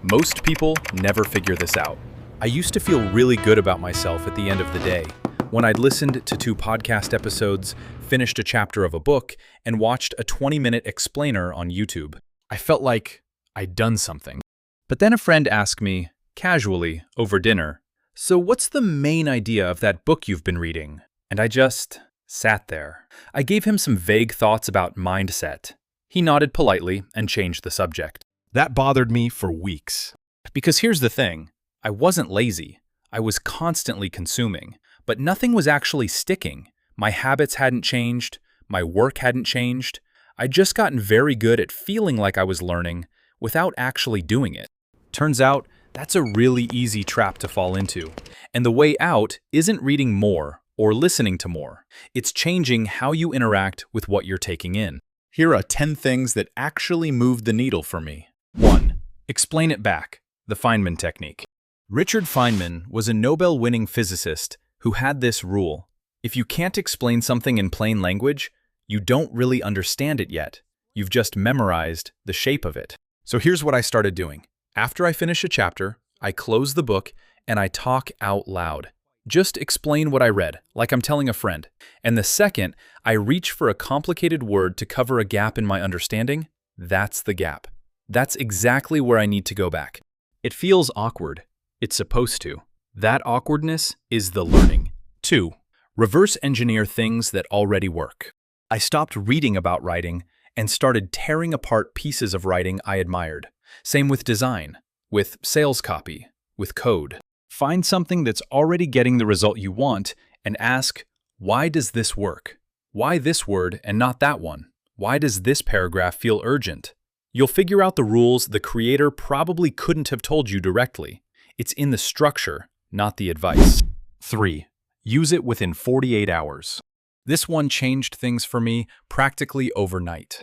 Most people never figure this out. I used to feel really good about myself at the end of the day, when I'd listened to 2 podcast episodes, finished a chapter of a book, and watched a 20-minute explainer on YouTube. I felt like I'd done something. But then a friend asked me, casually, over dinner, "So what's the main idea of that book you've been reading?" And I just sat there. I gave him some vague thoughts about mindset. He nodded politely and changed the subject. That bothered me for weeks. Because here's the thing, I wasn't lazy. I was constantly consuming, but nothing was actually sticking. My habits hadn't changed, my work hadn't changed. I'd just gotten very good at feeling like I was learning without actually doing it. Turns out, that's a really easy trap to fall into. And the way out isn't reading more or listening to more. It's changing how you interact with what you're taking in. Here are 10 things that actually moved the needle for me. 1. Explain it back. The Feynman technique. Richard Feynman was a Nobel-winning physicist who had this rule. If you can't explain something in plain language, you don't really understand it yet. You've just memorized the shape of it. So here's what I started doing. After I finish a chapter, I close the book and I talk out loud. Just explain what I read, like I'm telling a friend. And the second I reach for a complicated word to cover a gap in my understanding, that's the gap. That's exactly where I need to go back. It feels awkward. It's supposed to. That awkwardness is the learning. 2. Reverse engineer things that already work. I stopped reading about writing and started tearing apart pieces of writing I admired. Same with design, with sales copy, with code. Find something that's already getting the result you want and ask, why does this work? Why this word and not that one? Why does this paragraph feel urgent? You'll figure out the rules the creator probably couldn't have told you directly. It's in the structure, not the advice. 3. Use it within 48 hours. This one changed things for me practically overnight.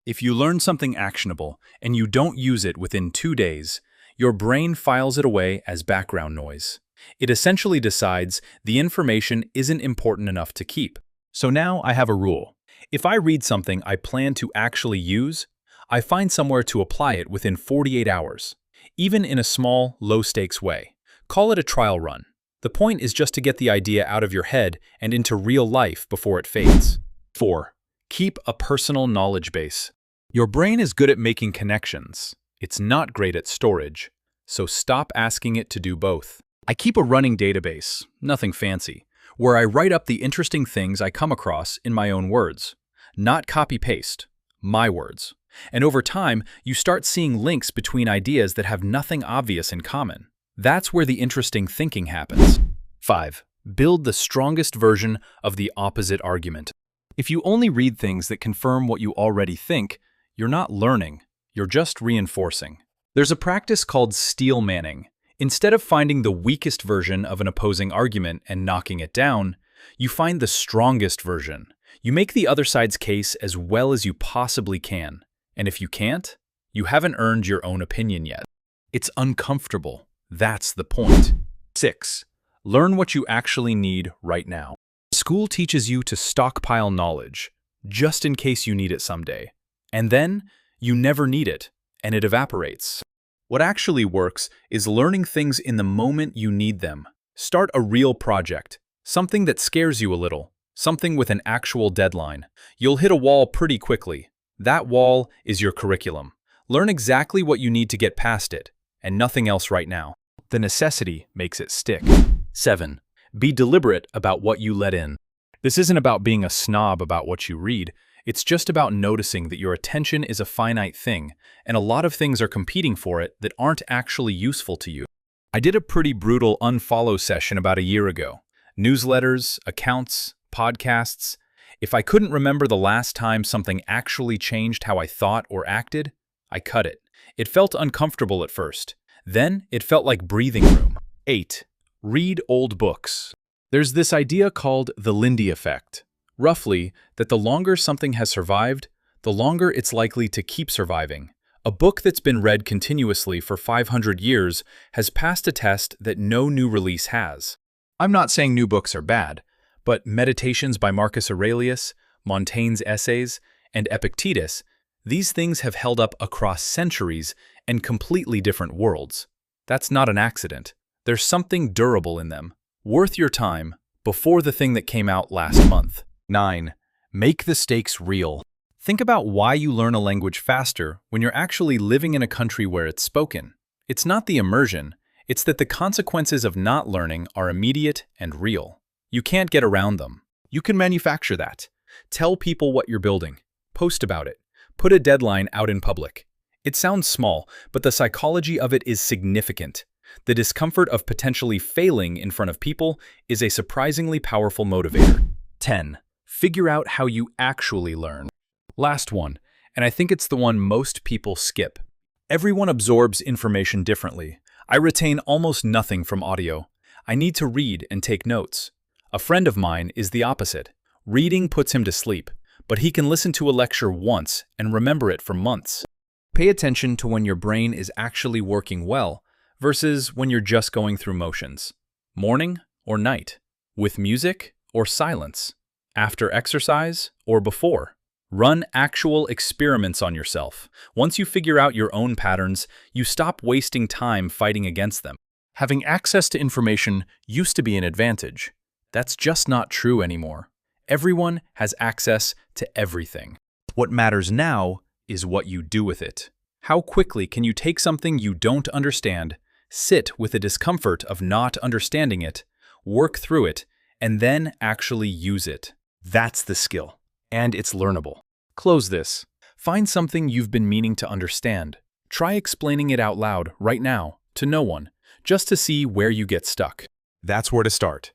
If you learn something actionable and you don't use it within 2 days, your brain files it away as background noise. It essentially decides the information isn't important enough to keep. So now I have a rule. If I read something I plan to actually use, I find somewhere to apply it within 48 hours, even in a small, low-stakes way. Call it a trial run. The point is just to get the idea out of your head and into real life before it fades. 4. Keep a personal knowledge base. Your brain is good at making connections. It's not great at storage, so stop asking it to do both. I keep a running database, nothing fancy, where I write up the interesting things I come across in my own words. Not copy-paste, my words. And over time, you start seeing links between ideas that have nothing obvious in common. That's where the interesting thinking happens. 5. Build the strongest version of the opposite argument. If you only read things that confirm what you already think, you're not learning, you're just reinforcing. There's a practice called steel manning. Instead of finding the weakest version of an opposing argument and knocking it down, you find the strongest version. You make the other side's case as well as you possibly can. And if you can't, you haven't earned your own opinion yet. It's uncomfortable. That's the point. 6. Learn what you actually need right now. School teaches you to stockpile knowledge, just in case you need it someday. And then, you never need it, and it evaporates. What actually works is learning things in the moment you need them. Start a real project, something that scares you a little, something with an actual deadline. You'll hit a wall pretty quickly. That wall is your curriculum. Learn exactly what you need to get past it, and nothing else right now. The necessity makes it stick. 7. Be deliberate about what you let in. This isn't about being a snob about what you read. It's just about noticing that your attention is a finite thing, and a lot of things are competing for it that aren't actually useful to you. I did a pretty brutal unfollow session about a year ago. Newsletters, accounts, podcasts. If I couldn't remember the last time something actually changed how I thought or acted, I cut it. It felt uncomfortable at first. Then it felt like breathing room. 8. Read old books. There's this idea called the Lindy effect. Roughly, that the longer something has survived, the longer it's likely to keep surviving. A book that's been read continuously for 500 years has passed a test that no new release has. I'm not saying new books are bad, but Meditations by Marcus Aurelius, Montaigne's Essays, and Epictetus, these things have held up across centuries and completely different worlds. That's not an accident. There's something durable in them, worth your time, before the thing that came out last month. 9. Make the stakes real. Think about why you learn a language faster when you're actually living in a country where it's spoken. It's not the immersion, it's that the consequences of not learning are immediate and real. You can't get around them. You can manufacture that. Tell people what you're building. Post about it. Put a deadline out in public. It sounds small, but the psychology of it is significant. The discomfort of potentially failing in front of people is a surprisingly powerful motivator. 10. Figure out how you actually learn. Last one, and I think it's the one most people skip. Everyone absorbs information differently. I retain almost nothing from audio. I need to read and take notes. A friend of mine is the opposite. Reading puts him to sleep, but he can listen to a lecture once and remember it for months. Pay attention to when your brain is actually working well versus when you're just going through motions. Morning or night? With music or silence? After exercise or before? Run actual experiments on yourself. Once you figure out your own patterns, you stop wasting time fighting against them. Having access to information used to be an advantage. That's just not true anymore. Everyone has access to everything. What matters now is what you do with it. How quickly can you take something you don't understand, sit with the discomfort of not understanding it, work through it, and then actually use it? That's the skill, and it's learnable. Close this. Find something you've been meaning to understand. Try explaining it out loud right now to no one, just to see where you get stuck. That's where to start.